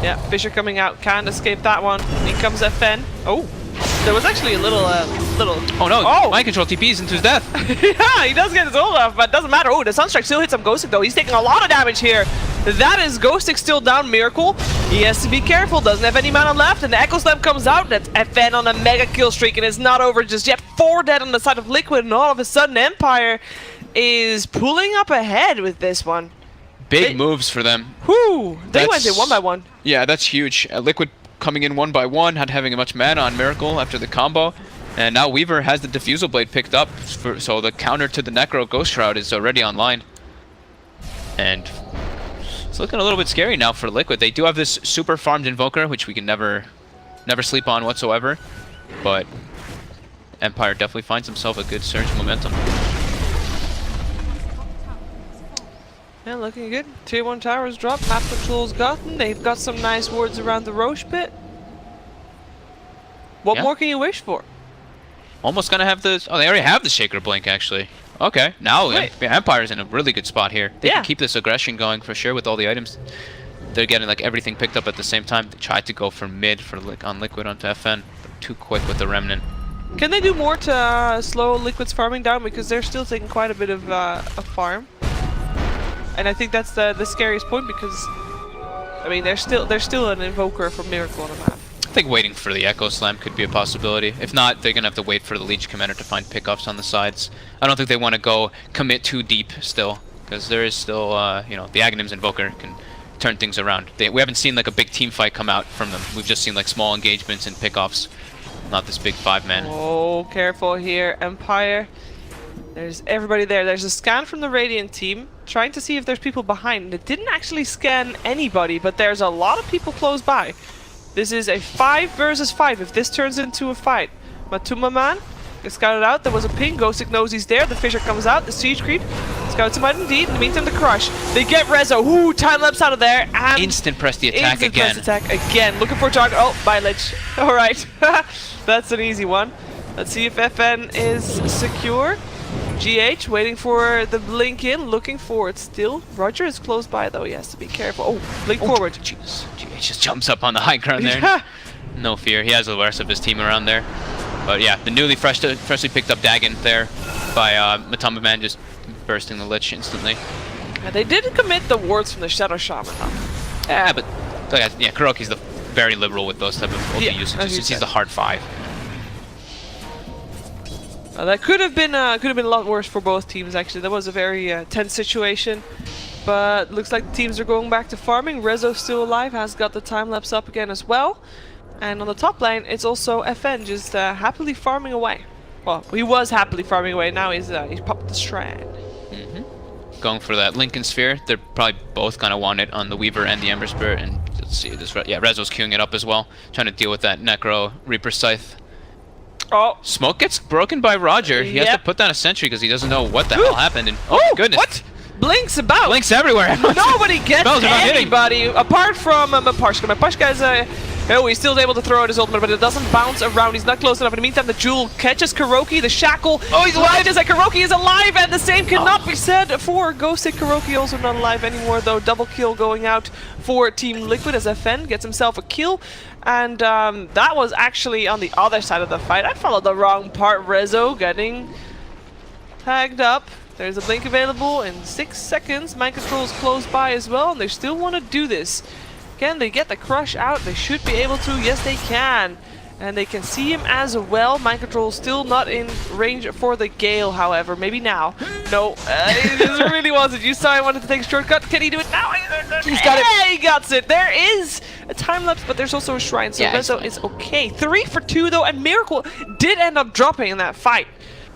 Yeah, Fisher coming out, can't escape that one. In comes FN. Oh, there was actually a little. Oh no! Oh! Mind control TPs into his death. Yeah, he does get his ult off, but it doesn't matter. Oh, the Sunstrike still hits him. Ghostic though. He's taking a lot of damage here. That is Ghostic still down. Miracle. He has to be careful. Doesn't have any mana left, and the Echo Slam comes out. That's FN on a mega kill streak, and it's not over just yet. 4 dead on the side of Liquid, and all of a sudden Empire is pulling up ahead with this one. Big moves for them. Whoo! They went in 1 by 1. Yeah, that's huge. Liquid coming in 1 by 1, not having much mana on Miracle after the combo. And now Weaver has the Diffusal Blade picked up, so the counter to the Necro Ghost Shroud is already online. And it's looking a little bit scary now for Liquid. They do have this super farmed Invoker, which we can never sleep on whatsoever. But Empire definitely finds himself a good surge of momentum. Yeah, looking good. Tier 1 towers dropped, map control's gotten. They've got some nice wards around the Roche pit. What more can you wish for? Almost gonna have the... Oh, they already have the Shaker Blink, actually. Okay, now Empire's in a really good spot here. They can keep this aggression going for sure with all the items. They're getting like everything picked up at the same time. They tried to go for mid for on Liquid onto FN, but too quick with the Remnant. Can they do more to slow Liquid's farming down, because they're still taking quite a bit of farm? And I think that's the scariest point, because I mean they're still an Invoker from Miracle on the map. I think waiting for the Echo Slam could be a possibility. If not, they're gonna have to wait for the Legion Commander to find pickoffs on the sides. I don't think they want to go commit too deep still, because there is still you know, the Aghanim's Invoker can turn things around. We haven't seen like a big team fight come out from them. We've just seen like small engagements and pickoffs, not this big 5-man. Oh, careful here, Empire. There's everybody there. There's a scan from the Radiant team, trying to see if there's people behind. It didn't actually scan anybody, but there's a lot of people close by. This is a 5 versus 5 if this turns into a fight. Matuma Man gets scouted out. There was a ping. Ghostic knows he's there. The Fisher comes out. The Siege Creep scouts him out indeed. In the meantime, the Crush. They get Rezo. Ooh, time lapse out of there. And instant press the attack again. Press attack again. Looking for a target. Oh, bye, Lich. Alright. That's an easy one. Let's see if FN is secure. GH waiting for the blink in, looking for it still. Roger is close by though, he has to be careful. Oh, blink forward. Jeez. GH just jumps up on the high ground there. No fear, he has the rest of his team around there. But yeah, the newly freshly picked up Dagon there by Matamba Man just bursting the Lich instantly. Yeah, they did commit the wards from the Shadow Shaman though. Yeah, but yeah, Kuroki's very liberal with those type of ulti usages since he's the hard 5. That could have been a lot worse for both teams actually. That was a very tense situation, but looks like the teams are going back to farming. Rezo's still alive, has got the time lapse up again as well, and on the top lane it's also FN just happily farming away. Well, he was happily farming away. Now he's popped the Strand. Going for that Lincoln Sphere. They're probably both gonna want it on the Weaver and the Ember Spirit. And let's see this. Yeah, Rezo's queuing it up as well, trying to deal with that Necro Reaper Scythe. Oh, smoke gets broken by Roger. He has to put down a sentry because he doesn't know what the hell happened. And oh my goodness! What? Blinks about. Blinks everywhere. Nobody gets Spells are not hitting. anybody apart from Maparshka. Maparshka is oh, he's still able to throw out his ultimate, but it doesn't bounce around. He's not close enough. In the meantime, the Jewel catches Kuroki. The Shackle. Oh, he's alive. Is that Kuroki is alive, and the same cannot be said for Ghosted. Kuroki also not alive anymore, though. Double kill going out for Team Liquid as FN gets himself a kill. And that was actually on the other side of the fight. I followed the wrong part. Rezo getting tagged up. There's a blink available in 6 seconds. Mind Control is close by as well, and they still want to do this. Can they get the crush out? They should be able to. Yes, they can. And they can see him as well. Mind Control still not in range for the Gale, however. Maybe now. No, it just really wasn't. You saw I wanted to take a shortcut. Can he do it now? He's got it. He got it. There is a time lapse, but there's also a shrine, so Rezo is okay. 3 for 2 though, and Miracle did end up dropping in that fight.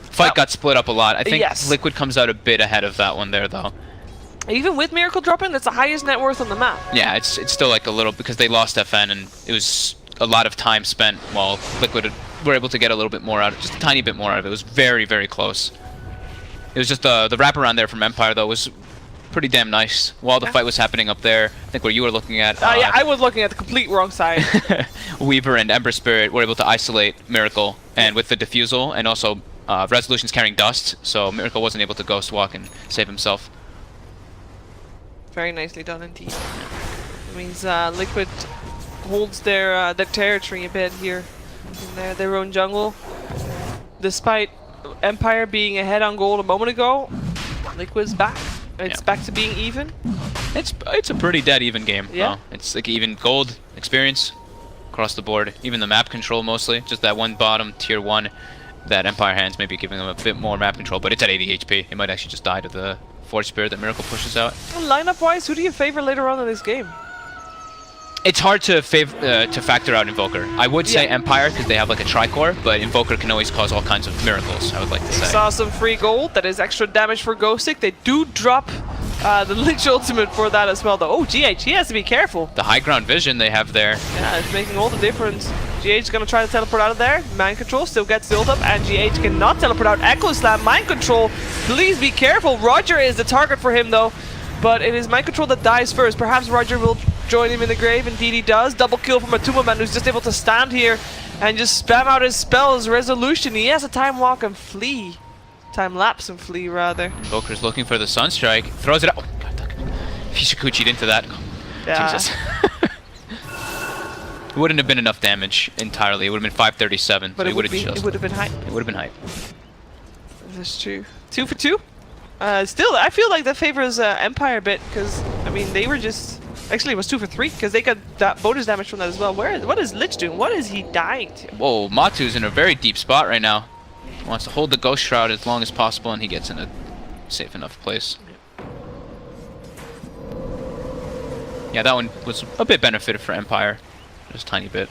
Fight got split up a lot. I think yes. Liquid comes out a bit ahead of that one there, though. Even with Miracle dropping, that's the highest net worth on the map. Yeah, it's still like a little, because they lost FN, and it was a lot of time spent while Liquid were able to get a little bit more out of it, just a tiny bit more out of it. It was very, very close. It was just the wraparound there from Empire, though, was pretty damn nice. While the fight was happening up there, I think where you were looking at... yeah, I was looking at the complete wrong side. Weaver and Ember Spirit were able to isolate Miracle, and with the defusal, and also Resolution's carrying Dust, so Miracle wasn't able to Ghost Walk and save himself. Very nicely done indeed. It means Liquid holds their territory a bit here in their own jungle. Despite Empire being ahead on gold a moment ago, Liquid's back. It's back to being even. It's a pretty dead even game. Yeah. It's like even gold experience across the board. Even the map control mostly. Just that one bottom tier 1 that Empire hands maybe giving them a bit more map control, but it's at 80 HP. It might actually just die to the Force Spirit that Miracle pushes out. Lineup wise, who do you favor later on in this game? It's hard to factor out Invoker. I would say Empire because they have like a Tricore, but Invoker can always cause all kinds of miracles, I would like to say. Saw some free gold. That is extra damage for Ghostic. They do drop the Lich ultimate for that as well, though. Oh, GH, he has to be careful. The high ground vision they have there. Yeah, it's making all the difference. GH is going to try to teleport out of there. Mind Control still gets the ult up, and GH cannot teleport out. Echo Slam, Mind Control, please be careful. Roger is the target for him, though. But it is Mind Control that dies first. Perhaps Roger will join him in the grave. Indeed he does. Double kill from a Tumaman who's just able to stand here and just spam out his spells. Resolution. He has a time walk and flee. Time lapse and flee, rather. Invoker's looking for the Sunstrike. Throws it out. Oh, God. He Shikuchi'd into that. Yeah. Jesus. It wouldn't have been enough damage entirely. It would have been 537. But so it would have been hype. It would have been hype. That's true. 2 for 2. Still, I feel like that favors Empire a bit, because, I mean, they were just... Actually, it was 2 for 3, because they got that bonus damage from that as well. What is Lich doing? What is he dying to? Whoa, Matu's in a very deep spot right now. He wants to hold the Ghost Shroud as long as possible, and he gets in a safe enough place. Yeah, that one was a bit benefited for Empire. Just a tiny bit.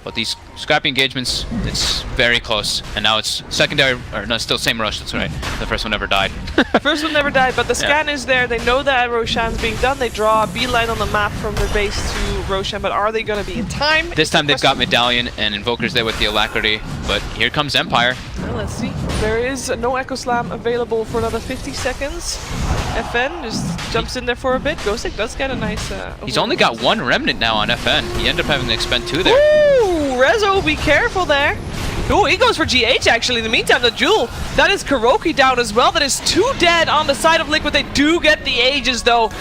But these scrappy engagements, it's very close. And now it's secondary, or no, still same rush, that's right. The first one never died. First one never died, but the scan is there. They know that Roshan's being done. They draw a beeline on the map from their base to Roshan, but are they going to be in time? This time they've got Medallion and Invoker's there with the Alacrity, but here comes Empire. Well, let's see. There is no Echo Slam available for another 50 seconds. FN just jumps in there for a bit. Ghostic does get a nice... He's only got 1 Remnant now on FN. He ended up having to expend 2 there. Ooh, Rezo, be careful there. Ooh, he goes for GH actually. In the meantime, the Jewel, that is Kuroki down as well. That is 2 dead on the side of Liquid. They do get the Aegis though.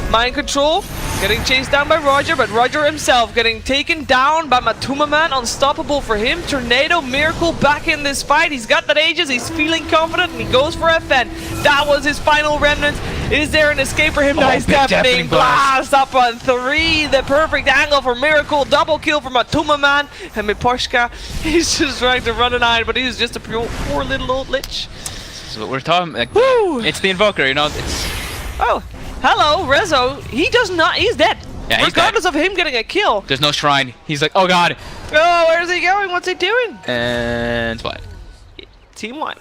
Mind Control getting chased down by Roger, but Roger himself getting taken down by Matumaman. Unstoppable for him. Tornado Miracle back in this fight. He's got that Aegis. He's feeling confident and he goes for FN. That was his final remnant. Is there an escape for him? Nice deafening blast up on 3. The perfect angle for Miracle. Double kill from Matumaman. And Miposhka, he's just trying to run an iron, but he's just a poor little old Lich. This is what we're talking about. It's the Invoker, you know. It's... Oh. Hello, Rezo. He does not. He's dead. Yeah, regardless of him getting a kill. There's no shrine. He's like, oh god. Oh, where's he going? What's he doing? And what? Team wipe.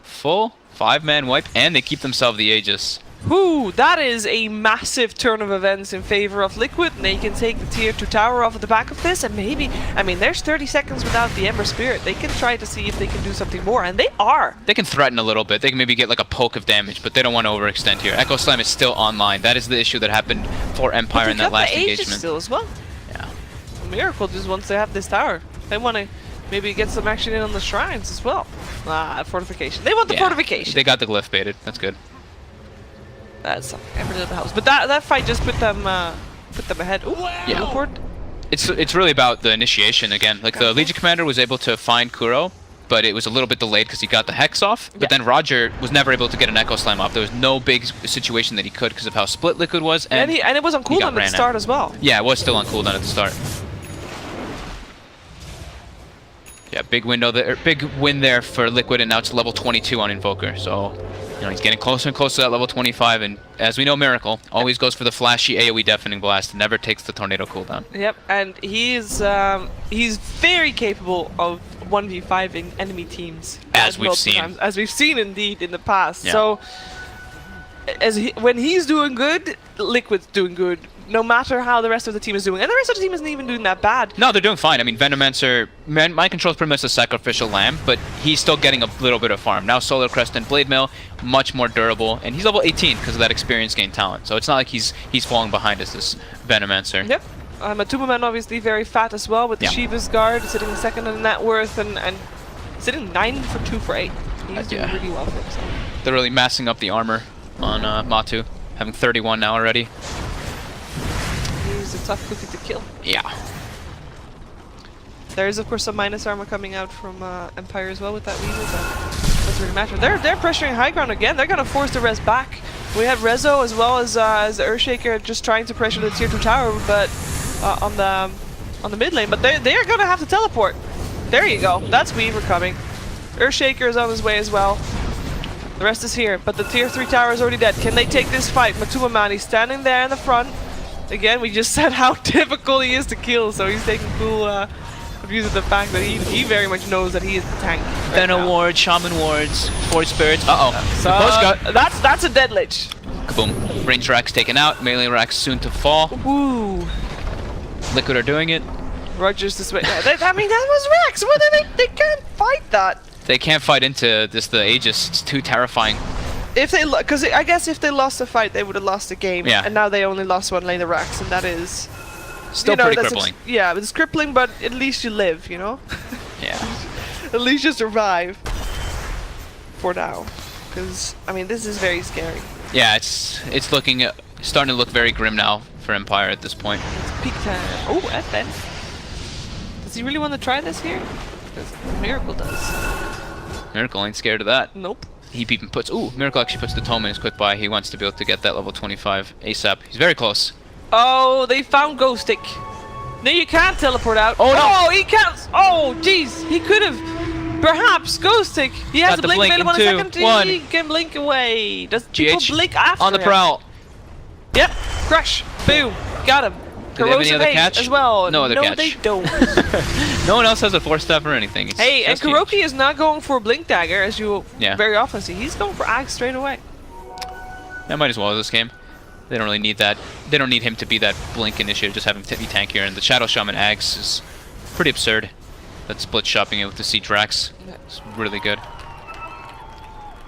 Full 5-man wipe, and they keep themselves the Aegis. Whoo, that is a massive turn of events in favor of Liquid, and they can take the tier 2 tower off of the back of this, and maybe, I mean, there's 30 seconds without the Ember Spirit. They can try to see if they can do something more, and they are. They can threaten a little bit. They can maybe get like a poke of damage, but they don't want to overextend here. Echo Slam is still online. That is the issue that happened for Empire in that last engagement. Still as well. Yeah. Miracle just wants to have this tower. They want to maybe get some action in on the shrines as well. Fortification. They want the fortification. They got the glyph baited. That's good. That's Ember to the house. But that fight just put them ahead. Ooh, yeah. Teleport. It's really about the initiation again. Like the Legion Commander was able to find Kuro, but it was a little bit delayed because he got the Hex off. But then Roger was never able to get an Echo Slam off. There was no big situation that he could because of how split Liquid was. And it was on cooldown at the start as well. Yeah, it was still on cooldown at the start. Yeah, big window there, big win there for Liquid, and now it's level 22 on Invoker. So, you know, he's getting closer and closer to that level 25, and as we know, Miracle always goes for the flashy AoE deafening blast and never takes the tornado cooldown. Yep, and he's very capable of 1v5ing enemy teams. As we've seen. As we've seen indeed in the past. Yeah. So, when he's doing good, Liquid's doing good. No matter how the rest of the team is doing. And the rest of the team isn't even doing that bad. No, they're doing fine. I mean, Venomancer, Mind Control is pretty much a sacrificial lamb, but he's still getting a little bit of farm. Now Solar Crest and Blade Mail, much more durable, and he's level 18 because of that experience gain talent. So it's not like he's falling behind as this Venomancer. Yep. Matumaman obviously very fat as well with the Shiva's Guard, sitting second in net worth and sitting 9 for 2 for 8. He's doing really well for himself. They're really massing up the armor on Matu, having 31 now already. He's a tough cookie to kill. Yeah. There is of course some minus armor coming out from Empire as well with that Weasel, but doesn't really matter. They're pressuring high ground again. They're gonna force the res back. We have Rezo as well as the Earthshaker just trying to pressure the tier 2 tower, but on the mid lane. But they are gonna have to teleport. There you go. That's Weaver coming. Earthshaker is on his way as well. The rest is here, but the tier 3 tower is already dead. Can they take this fight? Matumaman, he's standing there in the front. Again, we just said how difficult he is to kill, so he's taking full abuse of the fact that he very much knows that he is the tank. Venom Ward, Shaman Wards, Force Spirits. So that's a dead Lich. Kaboom. Range Rack's taken out, melee Rack's soon to fall. Ooh. Liquid are doing it. Roger's this way. I mean, that was Rex. What they can't fight that. They can't fight into this, the Aegis. It's too terrifying. If they, because I guess if they lost the fight, they would have lost the game. Yeah. And now they only lost one lane of Rax, and that is still pretty crippling. Yeah, it's crippling, but at least you live, you know. Yeah. At least you survive. For now, because I mean, this is very scary. Yeah, it's looking starting to look very grim now for Empire at this point. It's peak time. Oh, FN. Does he really want to try this here? Because Miracle does. Miracle ain't scared of that. Nope. He even puts... Ooh, Miracle actually puts the tome in his quick buy. He wants to be able to get that level 25 ASAP. He's very close. Oh, they found Ghostic. No, you can't teleport out. Oh, no. Oh, he can't. Oh, jeez. He could have... Perhaps Ghostic. He has a blink available in a second. He can blink away. Does people blink after on the prowl. Yep. Crush. Boom. Got him. Do they have any other catch? As well. No other catch. No, they don't. No one else has a force staff or anything. It's hey, and Kuroki is not going for Blink Dagger, as you very often see. He's going for Axe straight away. That might as well this game. They don't really need that. They don't need him to be that Blink initiative, just having to be tankier. And the Shadow Shaman Axe is pretty absurd. That split shopping it with the Siege Rax. It's really good.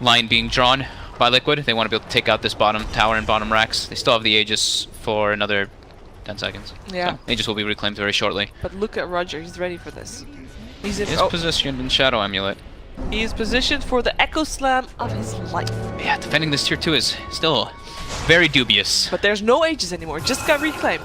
Line being drawn by Liquid. They want to be able to take out this bottom tower and bottom Rax. They still have the Aegis for another 10 seconds. Yeah. So Aegis will be reclaimed very shortly. But look at Roger, he's ready for this. He's in positioned in Shadow Amulet. He is positioned for the Echo Slam of his life. Yeah, defending this tier 2 is still very dubious. But there's no Aegis anymore, just got reclaimed.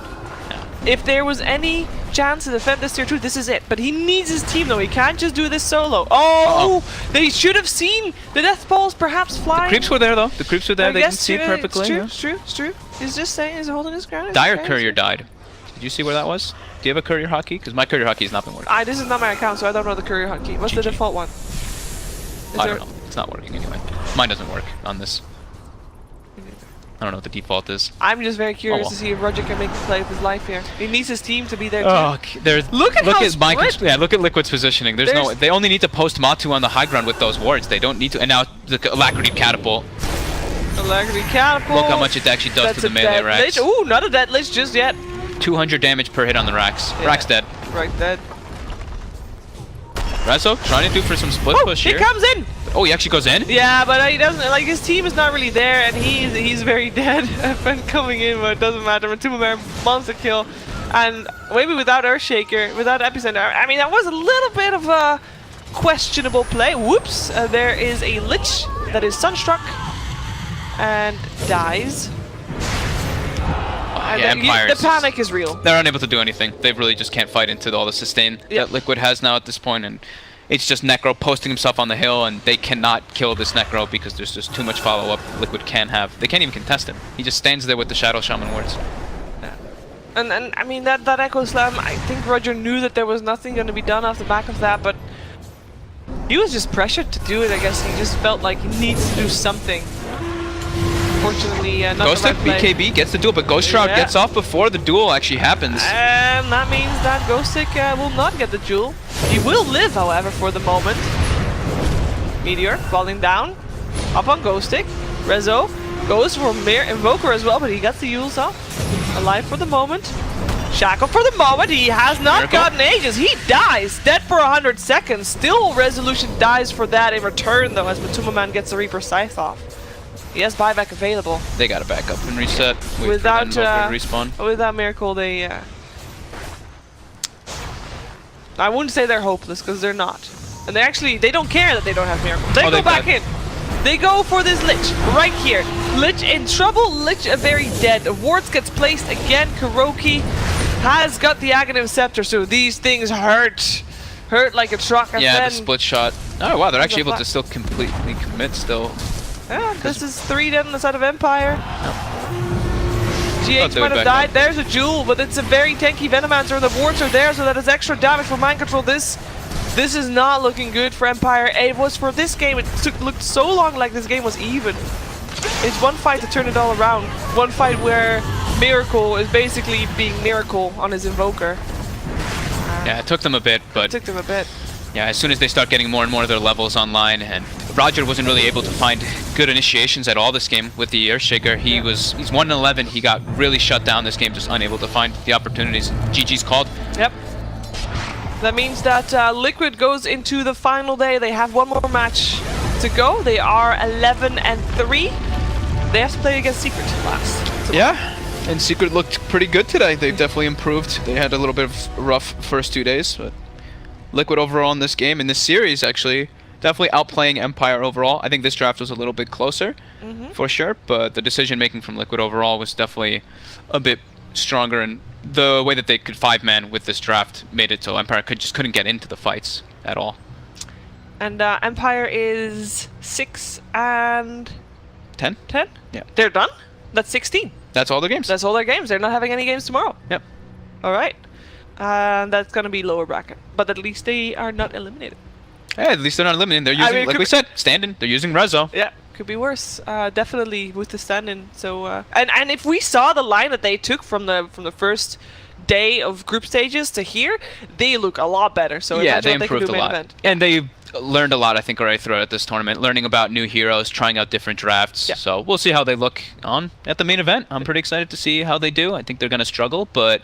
Yeah. If there was any chance to defend this tier 2, this is it. But he needs his team though, he can't just do this solo. Oh, they should have seen the death balls perhaps flying. The creeps were there though, the creeps were there, they can see perfectly. It's true. He's just saying, he's holding his ground. Dire Courier died. Did you see where that was? Do you have a Courier hotkey? Because my Courier hotkey has not been working. This is not my account, so I don't know the Courier hotkey. What's the default one? I don't know. It's not working anyway. Mine doesn't work on this. I don't know what the default is. I'm just very curious to see if Roger can make the play of his life here. He needs his team to be there too. Look at Liquid's positioning. They only need to post Matu on the high ground with those wards. They don't need to. And now the Alacrity Catapult. Electric catapult. Look how much it actually does to the melee racks. Ooh, not a dead lich just yet. 200 damage per hit on the racks. Yeah. Rack's dead. Right dead. Rezo trying to do for some split push here. He comes in! Oh, he actually goes in? Yeah, but he doesn't, like, his team is not really there, and he's very dead. FN coming in, but it doesn't matter. Matuma monster kill. And maybe without Earthshaker, without Epicenter, I mean, that was a little bit of a questionable play. Whoops! There is a Lich that is Sunstruck and dies. Yeah, Empire. The panic is real. They're unable to do anything. They really just can't fight into all the sustain that Liquid has now at this point, and it's just Necro posting himself on the hill, and they cannot kill this Necro because there's just too much follow-up Liquid can have. They can't even contest him. He just stands there with the Shadow Shaman wards. Yeah. And I mean, that Echo Slam, I think Roger knew that there was nothing going to be done off the back of that, but he was just pressured to do it, I guess. He just felt like he needs to do something. Unfortunately, not Ghost the right play. BKB gets the duel, but Ghost Shroud gets off before the duel actually happens. And that means that Ghostic will not get the duel. He will live, however, for the moment. Meteor falling down. Up on Ghostic. Rezo goes for Mere Invoker as well, but he gets the Yules off. Alive for the moment. Shackle for the moment. He has not gotten Aegis. He dies. Dead for 100 seconds. Still, Resolution dies for that in return, though, as Matuma Man gets the Reaper Scythe off. He has buyback available. They gotta back up and reset. Without respawn. Without Miracle, they. I wouldn't say they're hopeless because they're not, and they don't care that they don't have Miracle. They go back in. They go for this Lich right here. Lich in trouble. Lich very dead. Wards gets placed again. Kuroki has got the Aghanim Scepter, so these things hurt like a truck. Yeah, the split shot. Oh wow, they're actually able to still completely commit still. Yeah, this is 3 dead on the side of Empire. GH might have died. There's a Jewel, but it's a very tanky Venomancer, and the wards are there, so that is extra damage for Mind Control. This is not looking good for Empire. It was for this game, it looked so long like this game was even. It's one fight to turn it all around. One fight where Miracle is basically being Miracle on his Invoker. Yeah, it took them a bit, but... It took them a bit. Yeah, as soon as they start getting more and more of their levels online, and Roger wasn't really able to find good initiations at all this game with the Earthshaker. He's 1-11. He got really shut down this game, just unable to find the opportunities. GG's called. Yep. That means that Liquid goes into the final day. They have one more match to go. They are 11-3. They have to play against Secret last. So yeah, and Secret looked pretty good today. They definitely improved. They had a little bit of a rough first 2 days, but Liquid overall in this game, in this series actually, definitely outplaying Empire overall. I think this draft was a little bit closer, for sure, but the decision making from Liquid overall was definitely a bit stronger, and the way that they could 5-man with this draft made it so Empire just couldn't get into the fights at all. And Empire is 6-10? 10? Yeah. They're done? That's 16. That's all their games. That's all their games. They're not having any games tomorrow. Yep. All right. That's going to be lower bracket. But at least they are not eliminated. Yeah, at least they're not eliminated. They're using, like we said, stand-in. They're using Rezo. Yeah, could be worse. Definitely with the stand-in. So, and if we saw the line that they took from the first day of group stages to here, they look a lot better. So yeah, they improved a lot. And they learned a lot, I think, already throughout this tournament. Learning about new heroes, trying out different drafts. Yeah. So we'll see how they look on at the main event. I'm pretty excited to see how they do. I think they're going to struggle, but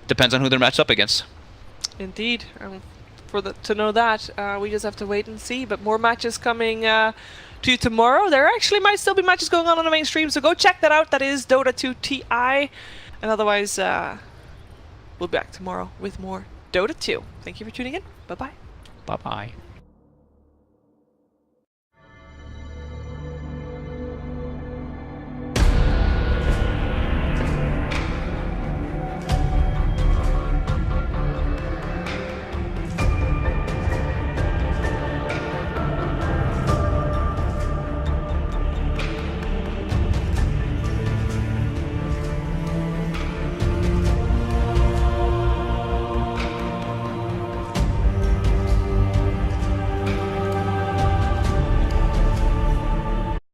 depends on who they're matched up against. Indeed. To know that, we just have to wait and see. But more matches coming to you tomorrow. There actually might still be matches going on the main stream, so go check that out. That is Dota 2 TI. And otherwise, we'll be back tomorrow with more Dota 2. Thank you for tuning in. Bye-bye. Bye-bye.